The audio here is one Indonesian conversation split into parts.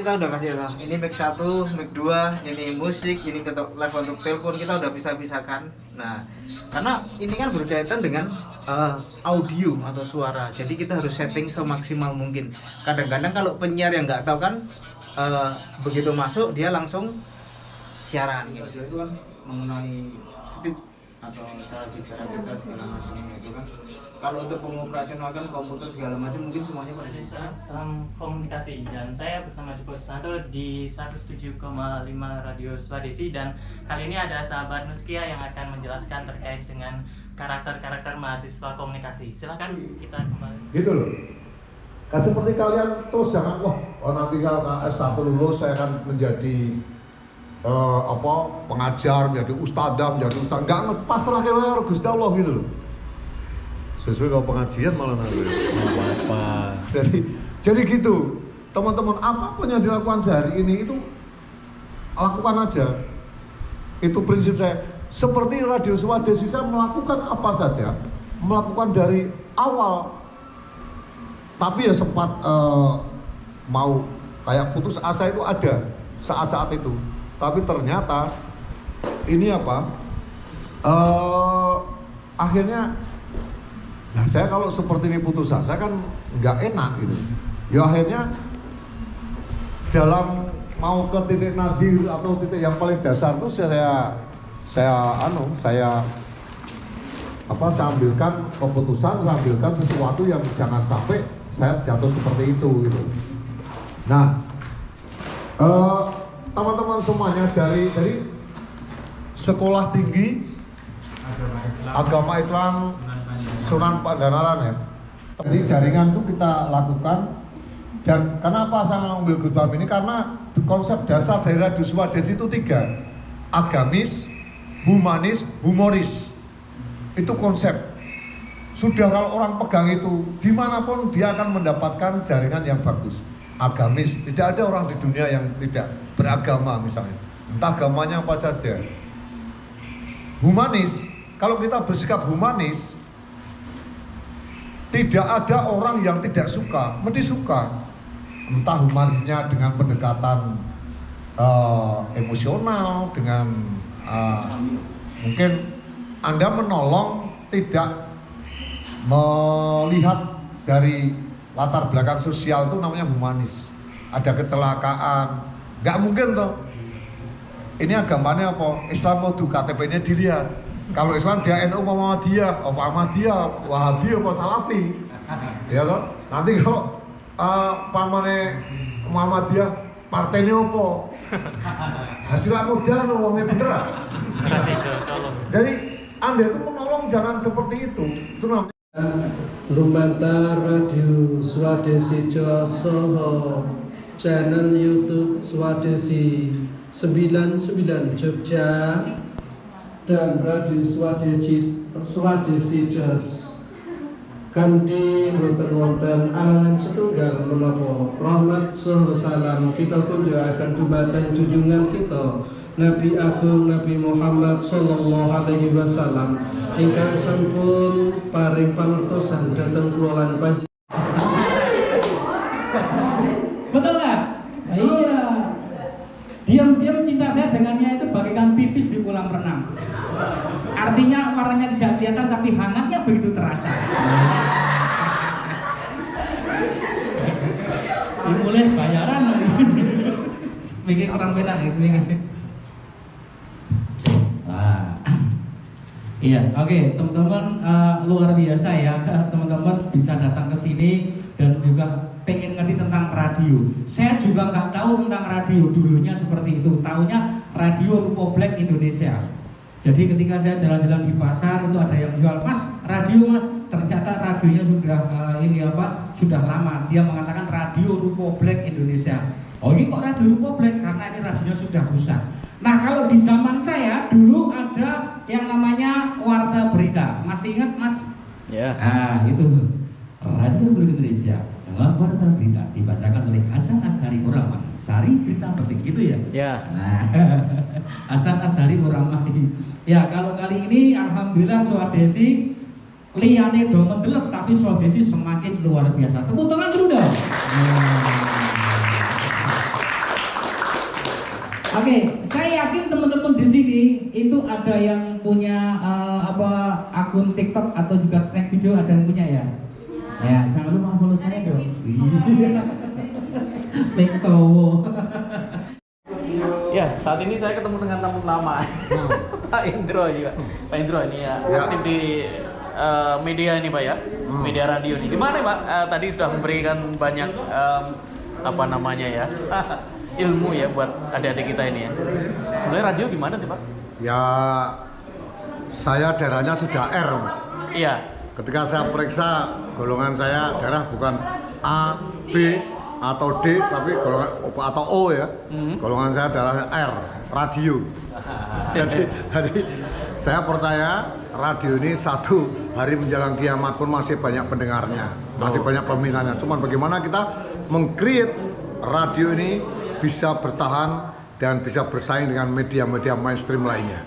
kita udah kasih lah. Ini mic 1, mic 2, ini musik, ini level untuk telepon kita udah bisa pisahkan. Nah, karena ini kan berkaitan dengan audio atau suara. Jadi kita harus setting semaksimal mungkin. Kadang-kadang kalau penyiar yang nggak tahu kan begitu masuk dia langsung siaran gitu. Itu kan mengenai speed atau cara bicara kita segala macam itu kan. Kalau untuk pengoperasionalkan komputer segala macam mungkin semuanya pada bisa. Komunikasi, dan saya bersama Joko Susanto di 107,5 Radio Swadesi, dan kali ini ada sahabat Nuskia yang akan menjelaskan terkait dengan karakter-karakter mahasiswa komunikasi. Silakan kita kembali. Gitu loh. Kan seperti kalian terus jangan nanti kalau S1 lulus saya akan menjadi pengajar, menjadi ustadzah, nggak ngepas terakhir Gusti Allah gitu loh. Sesuai kalau pengajian malah nanti apa. Jadi gitu, teman-teman, apapun yang dilakukan sehari ini itu lakukan aja. Itu prinsip saya. Seperti Radio Swadesi, saya melakukan apa saja, melakukan dari awal. Tapi ya sempat mau kayak putus asa itu ada saat-saat itu. Tapi ternyata ini akhirnya, nah saya kalau seperti ini putus asa kan nggak enak gitu. Ya akhirnya dalam mau ke titik nadir atau titik yang paling dasar tuh saya ambilkan keputusan, saya ambilkan sesuatu yang jangan sampai saya jatuh seperti itu gitu. Nah, teman-teman semuanya dari sekolah tinggi agama Islam Sunan Pandangaran ya. Jadi jaringan itu kita lakukan, dan kenapa saya mengambil Gus Bam ini karena konsep dasar dari Radio Swadesi itu 3: agamis, humanis, humoris. Itu konsep. Sudah kalau orang pegang itu, dimanapun dia akan mendapatkan jaringan yang bagus. Agamis, tidak ada orang di dunia yang tidak beragama misalnya, entah agamanya apa saja. Humanis, kalau kita bersikap humanis, tidak ada orang yang tidak suka, mesti suka. Entah humanisnya dengan pendekatan emosional, dengan mungkin Anda menolong tidak melihat dari latar belakang sosial, itu namanya humanis. Ada kecelakaan, nggak mungkin toh. Ini agamanya apa? Islam mau KTP-nya dilihat. Kalau Islam dia NU Muhammadiyah, Wahabi, Salafi, ya toh. Nanti kalau pamane Muhammadiyah, partainya apa? Hasil modern, uangnya beneran. Jadi Anda itu menolong jangan seperti itu. Itu namanya. Lumantar Radio Swadesi Soho, channel YouTube Swadesi 99 Jogja, dan Radio Swadesi Jos. Kanthi wonten alangan setunggal menapa rahmat saha salam kita kunjungaken dumateng junjungan kita Nabi Agung Nabi Muhammad sallallahu alaihi wasallam ingkang sampun paring pangertosan dhateng kula lan panjenengan. Betul nggak? Iya. Diam-diam cinta saya dengannya itu bagaikan pipis di kolam renang. Artinya warnanya tidak kelihatan tapi hangatnya begitu terasa. Dimulai bayaran lagi. Bikin orang beda gitu. Iya, oke, teman-teman, luar biasa ya, teman-teman bisa datang ke sini dan juga pengen ngerti tentang radio. Saya juga nggak tahu tentang radio dulunya seperti itu. Taunya Radio Republik Indonesia. Jadi ketika saya jalan-jalan di pasar itu ada yang jual, "Mas, radio Mas." Ternyata radionya sudah sudah lama. Dia mengatakan Radio Republik Indonesia. Oh, ini kok Radio Republik? Karena ini radionya sudah rusak. Nah, kalau di zaman saya dulu ada yang namanya Warta Berita. Masih ingat, Mas? Ya. Nah, itu Radio Republik Indonesia. Warta Berita dibacakan oleh Hasan Ashari Urama. Sari berita penting gitu ya? Ya. Nah, Hasan Ashari Urama. Ya, kalau kali ini alhamdulillah Swadesi liyane do mendelep tapi Swadesi semakin luar biasa. Tepuk tangan dulu dong. Oke, saya yakin teman-teman di sini itu ada yang punya akun TikTok atau juga snack video, ada yang punya ya? Ya, jangan lupa follow saya dong. Like follow. Ya, saat ini saya ketemu dengan tamu lama, Pak Indro juga. Pak Indro ini ya, aktif di media ini Pak ya, media radio ini. Gimana Pak? Tadi sudah memberikan banyak apa namanya ya, ilmu ya buat adik-adik kita ini ya. Sebenarnya radio gimana tuh Pak? Ya, saya darahnya sudah R, Mas. Iya. Ketika saya periksa golongan saya darah bukan A, B atau D, tapi golongan atau O ya. Golongan saya darah R, radio. Jadi saya percaya radio ini satu hari menjelang kiamat pun masih banyak pendengarnya, masih banyak peminatnya. Cuman bagaimana kita meng-create radio ini bisa bertahan dan bisa bersaing dengan media-media mainstream lainnya.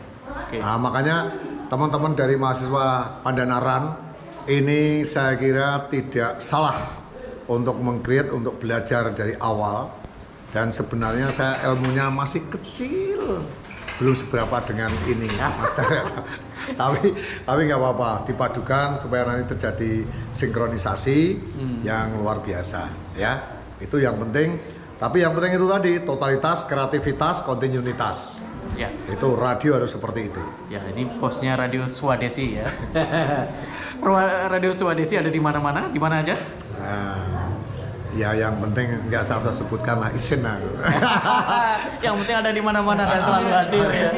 Nah, makanya teman-teman dari mahasiswa Pandanaran ini saya kira tidak salah untuk meng-create, untuk belajar dari awal. Dan sebenarnya saya ilmunya masih kecil, belum seberapa dengan ini, Master. tapi nggak apa-apa, dipadukan supaya nanti terjadi sinkronisasi yang luar biasa, ya. Itu yang penting. Tapi yang penting itu tadi totalitas, kreativitas, kontinuitas. Ya. Itu radio harus seperti itu. Ya, ini bosnya Radio Swadesi ya. Radio Swadesi ada di mana-mana, di mana aja? Nah, ya yang penting nggak saya usah sebutkan lah, izin lah. Yang penting ada di mana-mana dan selalu hadir ya.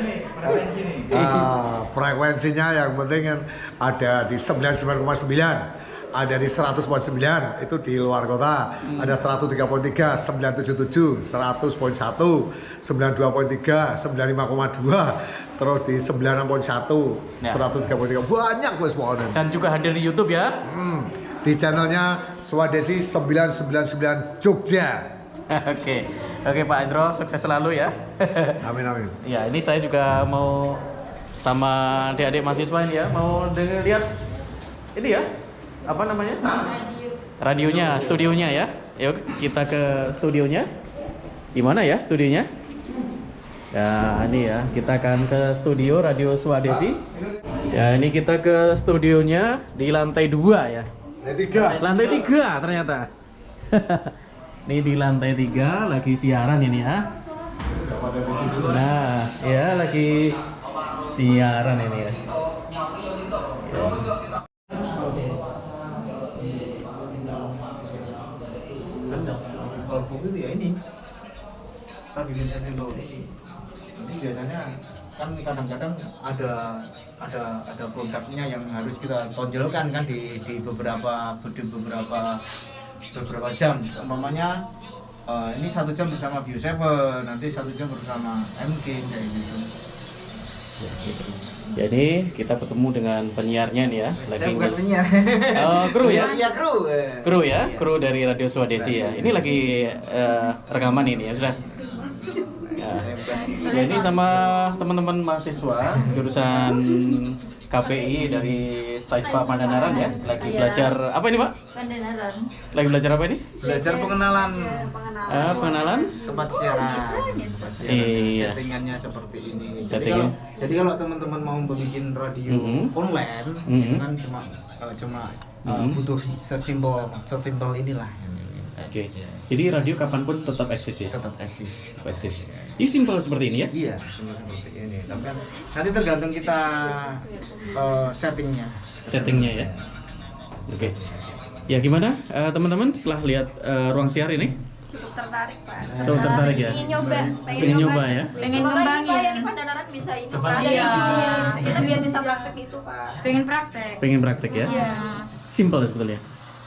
Frekuensinya yang penting kan ada di 99,9. Ada di 100.9 itu di luar kota, ada 103.3, 977, 100.1, 92.3, 95.2, terus di 96.1, Ya. 103.3, banyak wes pokoknya. Dan juga hadir di YouTube ya. Di channelnya Swadesi 999 Jogja. Oke Pak Indro, sukses selalu ya. Amin amin. Ya, ini saya juga mau sama adik-adik mahasiswa ini ya, mau lihat ini ya. Apa namanya? Radionya, studionya ya. Yuk kita ke studionya. Gimana ya studionya? Ya ini ya, kita akan ke studio Radio Swadesi. Ya ini kita ke studionya di lantai 2 ya. Lantai 3 ternyata. Ini di lantai 3 lagi siaran ini ya. Nah ya lagi siaran ini ya. Kalau buku itu ya ini stabilisasi bau ini. Jadi biasanya kan kadang-kadang ada produknya yang harus kita tonjolkan kan di beberapa jam. Umpamanya ini 1 jam bersama Bio7, nanti 1 jam bersama MK kayak gitu. Jadi kita ketemu dengan penyiarnya nih ya. Saya bukan penyiar. Oh, kru ya? Iya, kru. Kru ya, kru dari Radio Swadesi ya. Ini lagi rekaman ini ya sudah. Ya ini sama teman-teman mahasiswa jurusan KPI dari Staispa Pandanaran ya. Lagi belajar apa ini Pak? Pandanaran. Lagi belajar apa ini? Belajar pengenalan Pengenalan? tempat siaran. Iya. Settingannya seperti ini. Settingan. Jadi kalau teman-teman mau bikin radio online, itu kan cuma butuh sesimpel inilah. Oke. Jadi radio kapanpun tetap eksis ya? Tetap eksis. Tetap eksis. Ini simpel seperti ini ya? Iya, seperti ini. Tapi kan nanti tergantung kita settingnya. Settingnya ya. Oke. Ya gimana teman-teman setelah lihat ruang siar ini? Cukup tertarik Pak. Cukup tertarik ya? Pengen nyoba, Pengen nyoba ya? Pengen ngembangin. Semoga yang di Pandanaran bisa inovasi. Iya. Kita biar bisa praktek itu Pak. Pengen praktek. Pengen praktek ya? Iya. Simpel sebetulnya.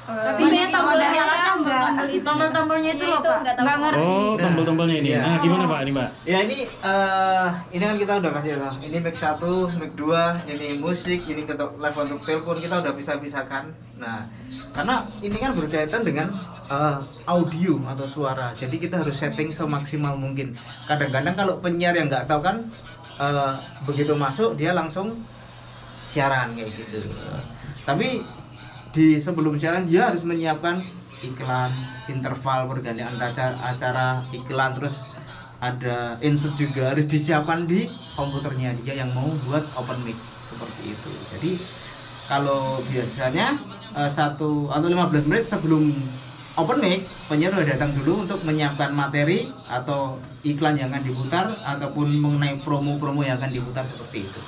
Tapi ini tombol dari alatnya enggak. Tombol-tombolnya itu loh Pak. Enggak tahu. Enggak ngerti. Oh, tombol-tombolnya ini. Iya. Nah, gimana Pak ini Mbak? Ya ini kan kita udah kasih ya. Ini mic 1, mic 2, ini musik, ini level untuk telepon kita udah pisah-pisahkan. Nah, karena ini kan berkaitan dengan audio atau suara. Jadi kita harus setting semaksimal mungkin. Kadang-kadang kalau penyiar yang nggak tahu kan begitu masuk dia langsung siaran kayak gitu. Tapi di sebelum siaran dia harus menyiapkan iklan, interval pergantian acara iklan, terus ada insert juga harus disiapkan di komputernya dia yang mau buat open mic seperti itu. Jadi kalau biasanya 1 atau 15 menit sebelum open mic, penyiar udah datang dulu untuk menyiapkan materi atau iklan yang akan diputar ataupun mengenai promo-promo yang akan diputar seperti itu.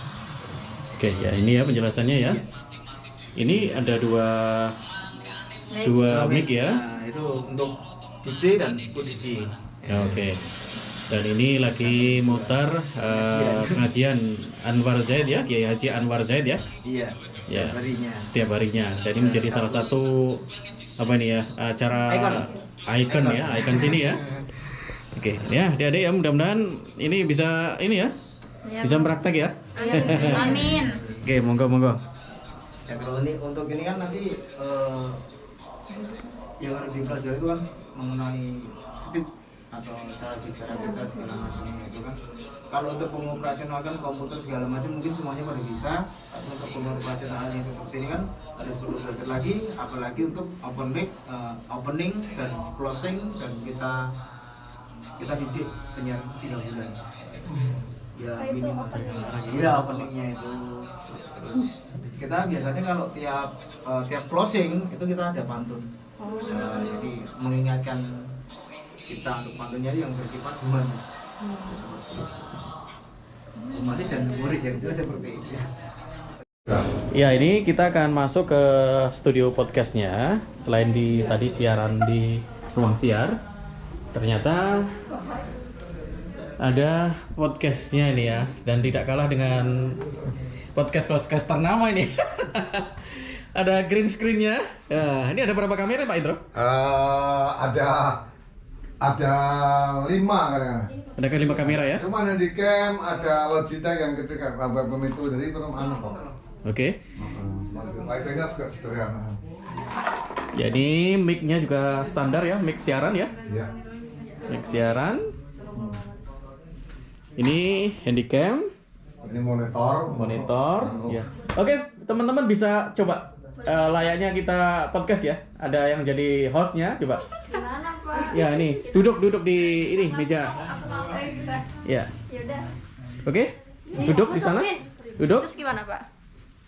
Oke, ya ini ya penjelasannya ya. Ini ada dua mic ya. Nah, itu untuk DJ dan DJ. Ya, oke. Dan ini lagi mutar pengajian Anwar Zaid ya, Kiai Haji Anwar Zaid ya. Iya. Ya, Harinya. setiap harinya. Jadi menjadi salah satu apa ini ya, acara ikon sini ya. Oke, ya adik-adik ya, mudah-mudahan ini bisa ini ya. Bisa praktek ya. Amin. Oke, monggo. Ya kalau ini untuk ini kan nanti yang harus dipelajari itu kan mengenai speed atau cara bicara kita segala macam itu kan. Kalau untuk mengoperasionalkan komputer segala macam mungkin semuanya pada bisa, tapi untuk mengoperasionalkan yang seperti ini kan harus perlu belajar lagi, apalagi untuk open mic, opening dan closing, dan kita didik penyiar 3 bulan. Ya minimal iya openingnya itu. Terus kita biasanya kalau tiap closing itu kita ada pantun. Jadi mengingatkan kita untuk pantunnya yang bersifat humanis. Humanis dan humoris ya, jelas seperti itu ya. Ya, ini kita akan masuk ke studio podcastnya. Selain tadi siaran di ruang siar, ternyata ada podcastnya ini ya, dan tidak kalah dengan podcast ternama ini. Ada green screennya. Nah, ini ada berapa kamera Pak Indro? Ada 5 kadang-kadang. Ada 5 kamera ya? Cuma ada di cam, ada Logitech yang kecil kayak babam itu, jadi belum kok. Oke. Lightingnya juga sederhana. Jadi mic-nya juga standar ya, mic siaran ya? Iya. Mic siaran. Ini handycam. Ini monitor. Ya. Oke, teman-teman bisa coba layaknya kita podcast ya. Ada yang jadi hostnya, coba. Gimana, Pak? Ya ini, duduk di ini meja. Aku mau kita. Ya. Ya udah. Oke. Duduk di sana. Duduk. Terus gimana, Pak?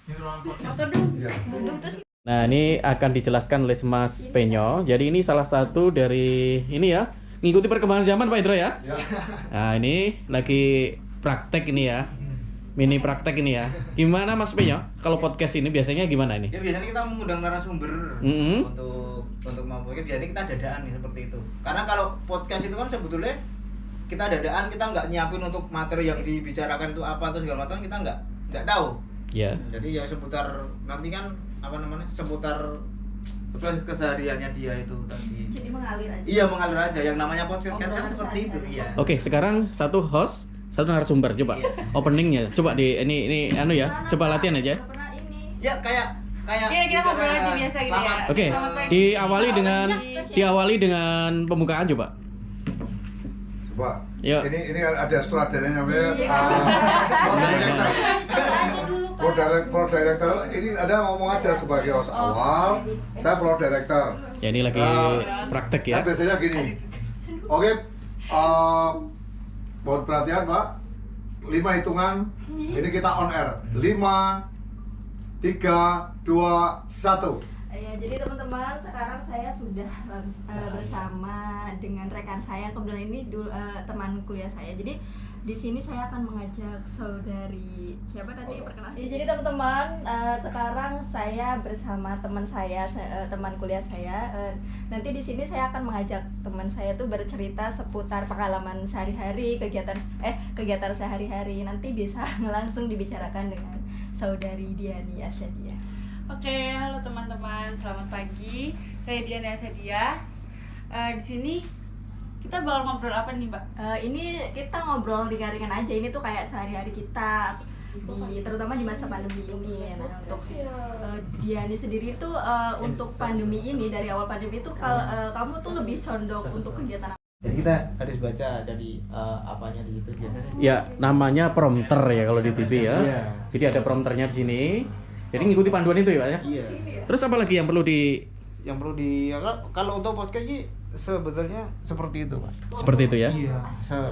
Iya. Duduk terus. Nah, ini akan dijelaskan oleh Mas Penyo. Jadi ini salah satu dari ini ya, ngikuti perkembangan zaman Pak Indro ya. Ya. Nah, ini lagi praktek ini ya. Mini praktek ini ya. Gimana Mas Penyo? Kalau podcast ini biasanya gimana ini? Ya biasanya kita mengundang narasumber untuk membuatnya. Biasanya kita dadaan nih seperti itu. Karena kalau podcast itu kan sebetulnya kita dadaan, kita nggak nyiapin untuk materi yang dibicarakan itu apa atau segala macam, kita nggak tahu. Ya. Jadi ya seputar nanti kan seputar kesehariannya dia itu tadi. Jadi mengalir aja. Iya, mengalir aja. Yang namanya podcast kan seperti itu. Iya. Oke, sekarang satu host, satu narasumber, coba openingnya, coba ini ya, coba latihan aja. Ya kayak Kita ngobrol aja biasa gitu ya. Oke, diawali dengan pembukaan coba. Coba. Ya. Ini ada sutradaranya namanya Pro Director. Ini ada ngomong aja sebagai host awal. Saya Pro Director. Ya ini lagi praktek ya. Nah, biasanya gini. Oke. Mohon perhatian Pak, 5 hitungan, ini kita on air. 5, 3, 2, 1. Ya, jadi teman-teman, sekarang saya sudah bersama dengan rekan saya, kemudian ini teman kuliah saya. Jadi di sini saya akan mengajak saudari siapa tadi perkenalkan. Ya, jadi teman-teman, sekarang saya bersama teman saya, teman kuliah saya. Nanti di sini saya akan mengajak teman saya tuh bercerita seputar pengalaman sehari-hari, kegiatan sehari-hari. Nanti bisa langsung dibicarakan dengan saudari Diani Asyadia. Oke, halo teman-teman, selamat pagi. Saya Diana Asyadia. Di sini kita bakal ngobrol apa nih, Mbak? Ini kita ngobrol ringan-ringan aja. Ini tuh kayak sehari-hari kita, terutama di masa pandemi ini. Nah, untuk Diani sendiri tuh untuk pandemi ini, dari awal pandemi itu kamu tuh lebih condong untuk kegiatan apa? Jadi kita harus baca dari apanya di situ biasanya. Ya, namanya prompter ya kalau di TV ya. Iya. Jadi ada prompternya di sini. Jadi ngikuti panduan itu ya, Pak ya. Iya. Terus apa lagi yang perlu di Yang perlu di kalau untuk podcast ini sebetulnya seperti itu, Pak. Seperti itu ya? Iya.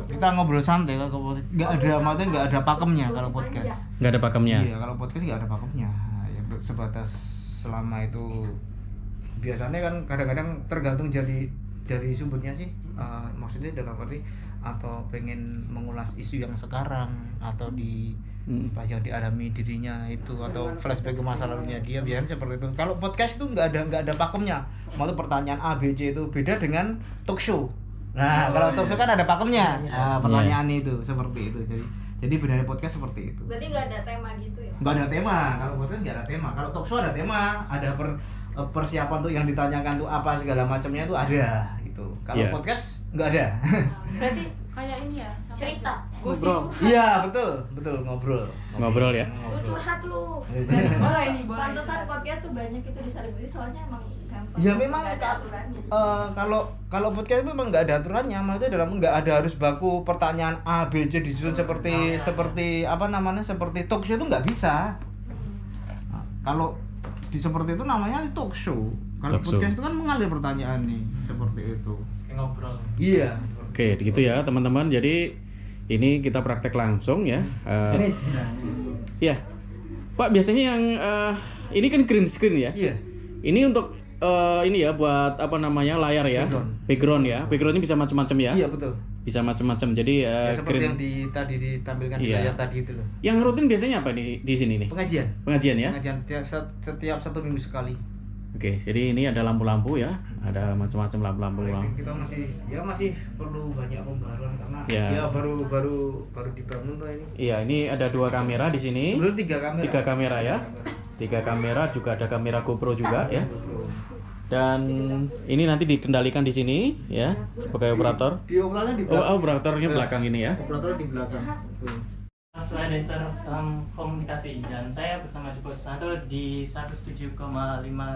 Kita ngobrol santai kalau podcast. Nggak ada, maksudnya nggak ada pakemnya kalau podcast. Nggak ada pakemnya? Iya, kalau podcast nggak ada pakemnya. Ya, sebatas selama itu biasanya kan kadang-kadang tergantung dari sumbernya sih. Maksudnya dalam arti atau pengen mengulas isu yang sekarang atau pas yang dialami dirinya itu atau flashback ke masa lalunya dia, biasanya seperti itu. Kalau podcast itu nggak ada pakemnya. Mau pertanyaan A, B, C itu beda dengan talk show. Nah, kalau talk show kan ada pakemnya. Nah, pertanyaan itu seperti itu. Jadi bedanya podcast seperti itu. Berarti nggak ada tema gitu ya? Nggak ada tema. Kalau podcast nggak ada tema. Kalau talk show ada tema, ada persiapan tuh yang ditanyakan tuh apa segala macamnya itu ada gitu. Kalau podcast nggak ada. Berarti kayak ini ya, Cerita. Gosip. Iya, betul ngobrol. Ngobrol ya. Lu curhat lu. Boleh ini, boleh. Pantesan podcast tuh banyak itu diselimuti soalnya emang gampang. Ya memang nggak ada aturannya. Kalau podcast memang nggak ada aturannya, maksudnya dalam nggak ada harus baku pertanyaan A, B, C disusun seperti apa namanya, seperti talk show itu nggak bisa. Nah, kalau seperti itu namanya talk show. Kalau podcast itu kan mengalir pertanyaan nih seperti itu. Kayak ngobrol. Iya. Oke, gitu ya teman-teman. Jadi ini kita praktek langsung ya. Ya, Pak, biasanya yang ini kan green screen ya. Iya. Ini untuk ini ya buat apa namanya, layar ya. Background ya. Backgroundnya bisa macam-macam ya. Iya, betul. Bisa macam-macam. Jadi seperti yang tadi ditampilkan di layar tadi itu loh. Yang rutin biasanya apa di sini nih? Pengajian ya. Pengajian setiap 1 minggu sekali. Oke, jadi ini ada lampu-lampu ya, ada macam-macam lampu-lampu. Kita masih perlu banyak pembaruan karena ya baru dibangun tuh ini. Iya, ini ada 2 kamera di sini. Sebenarnya 3 kamera. 3 kamera ya. 3 kamera, juga ada kamera GoPro juga ya. Dan ini nanti dikendalikan di sini ya sebagai operator. Operatornya di belakang. Operatornya belakang ini ya. Operatornya di belakang. Swadeser Salam Komunikasi, dan saya bersama Joko Susanto di 107,5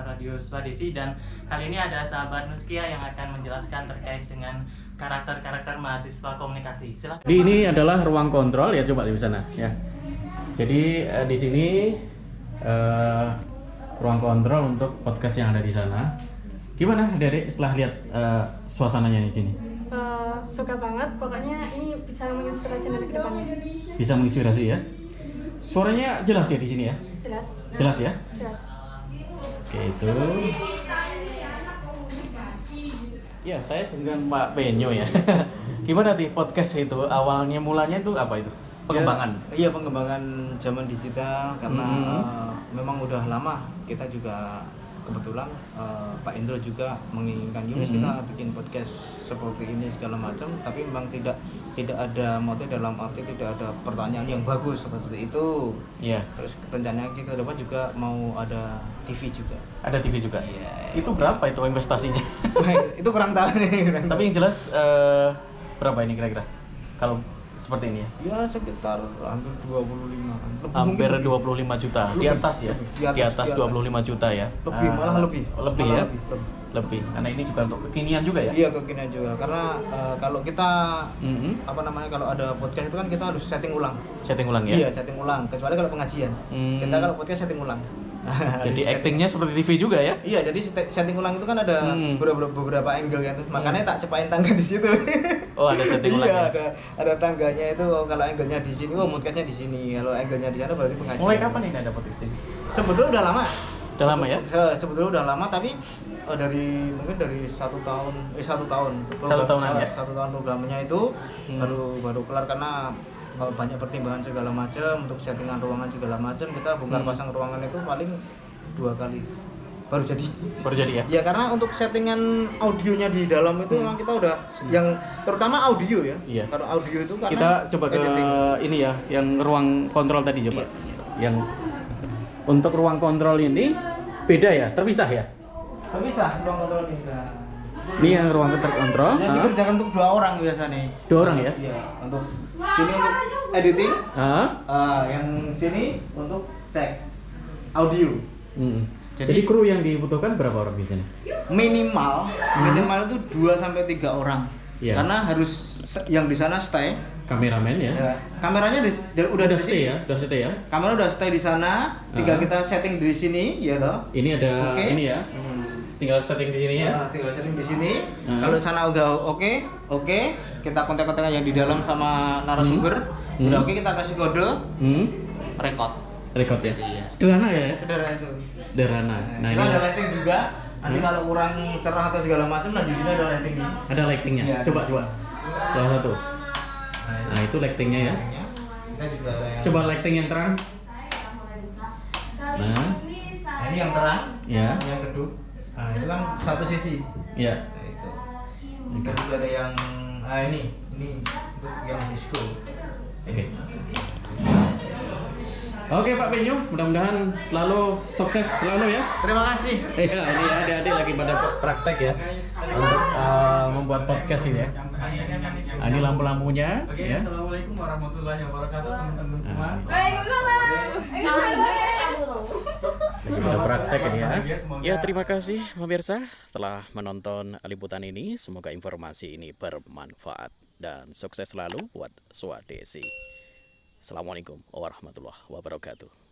Radio Swadesi, dan kali ini ada sahabat Nuskia yang akan menjelaskan terkait dengan karakter-karakter mahasiswa komunikasi. Silahkan. Jadi ini adalah ruang kontrol ya, coba di sana ya. Jadi di sini ruang kontrol untuk podcast yang ada di sana. Gimana Dede setelah lihat suasananya di sini? Suka banget, pokoknya ini bisa menginspirasi nanti ke depannya. Bisa menginspirasi ya. Suaranya jelas ya di sini ya? Jelas. Jelas ya? Jelas. Oke, itu. Ya, saya dengan Pak Penyo ya. Gimana nih podcast itu? Awalnya mulanya itu apa itu? Pengembangan? Iya, pengembangan zaman digital karena memang udah lama kita juga kebetulan Pak Indro juga menginginkan Yunus kita bikin podcast seperti ini segala macam, tapi memang tidak ada motif, dalam arti tidak ada pertanyaan yang bagus seperti itu. Iya. Terus rencananya kita depan juga mau ada TV juga. Ada TV juga. Iya. Itu berapa itu investasinya? Itu kurang tahu nih. Tapi yang jelas berapa ini kira-kira? Kalau seperti ini ya? Ya sekitar hampir 25. Hampir 25 juta. Di atas ya? Di atas 25 juta ya? Lebih, malah lebih. Lebih ya? Lebih. Karena ini juga untuk kekinian juga ya? Iya, kekinian juga. Karena kalau kita apa namanya, kalau ada podcast itu kan kita harus setting ulang. Setting ulang ya? Iya, setting ulang. Kecuali kalau pengajian. Kita kalau podcast setting ulang. Jadi actingnya seperti TV juga ya? Iya, jadi setting ulang itu kan ada beberapa angle kan. Makanya tak cepain tangga di situ. Oh, ada setting ulang ya? Iya, ada tangganya itu. Kalau angle-nya di sini, podcastnya di sini. Kalau angle-nya di sana berarti pengajian. Mulai kapan ini ada podcast ini? Sebetulnya udah lama. Udah lama ya? Sebetulnya udah lama, tapi mungkin dari 1 tahun. 1 tahun. 1 tahunan ya? 1 tahun programnya itu baru kelar karena banyak pertimbangan segala macam untuk settingan ruangan segala macam. Kita bongkar pasang ruangan itu paling 2 kali baru jadi ya. Ya karena untuk settingan audionya di dalam itu memang kita udah yang terutama audio ya. Iya. Kalau audio itu karena kita coba ke editing. Ini ya, yang ruang kontrol tadi coba. Yang untuk ruang kontrol ini beda ya, terpisah ya? Terpisah ruang kontrol ini. Ini yang ruang terkontrol. Yang dikerjakan untuk 2 orang biasanya. 2 orang ya? Iya. Untuk sini untuk editing. Yang sini untuk cek audio. Jadi kru yang dibutuhkan berapa orang biasanya? Minimal itu 2 sampai 3 orang. Iya. Karena harus yang di sana stay. Kameramen ya? Ya. Kameranya udah stay ya? Udah stay ya? Kamera udah stay di sana. Tinggal kita setting di sini, ya toh. Ini ada ini ya. tinggal setting di sini ya. Nah, tinggal setting di sini. Hmm. Kalau sana udah oke, kita kontak-kontak yang di dalam sama narasumber. Udah oke, kita kasih kode, record. Record ya. Iya. Sederhana ya. Sederhana itu. Sederhana. Nah, Kita ini ada lighting juga. Nanti kalau kurang cerah atau segala macam, nah di sini ada lightingnya. ada lightingnya. Iya. Coba. Salah satu. Nah, itu lightingnya ya. Kita juga ada yang. Coba lighting yang terang. Nah, Nah, ini yang terang. ya. Yang redup. Nah, itu kan satu sisi. Ya. Nah, itu. Kita juga ada yang ini untuk yang disco. Oke. Oke Pak Penyu, mudah-mudahan selalu sukses selalu ya. Terima kasih. Iya, ini adik-adik lagi pada praktek ya untuk membuat podcast ini ya. Nah, ini lampu-lampunya ya. Assalamualaikum warahmatullahi wabarakatuh teman-teman semua. Lagi pada praktek ini ya. Ya, terima kasih pemirsa telah menonton liputan ini. Semoga informasi ini bermanfaat dan sukses selalu buat Swadesi. Assalamualaikum warahmatullahi wabarakatuh.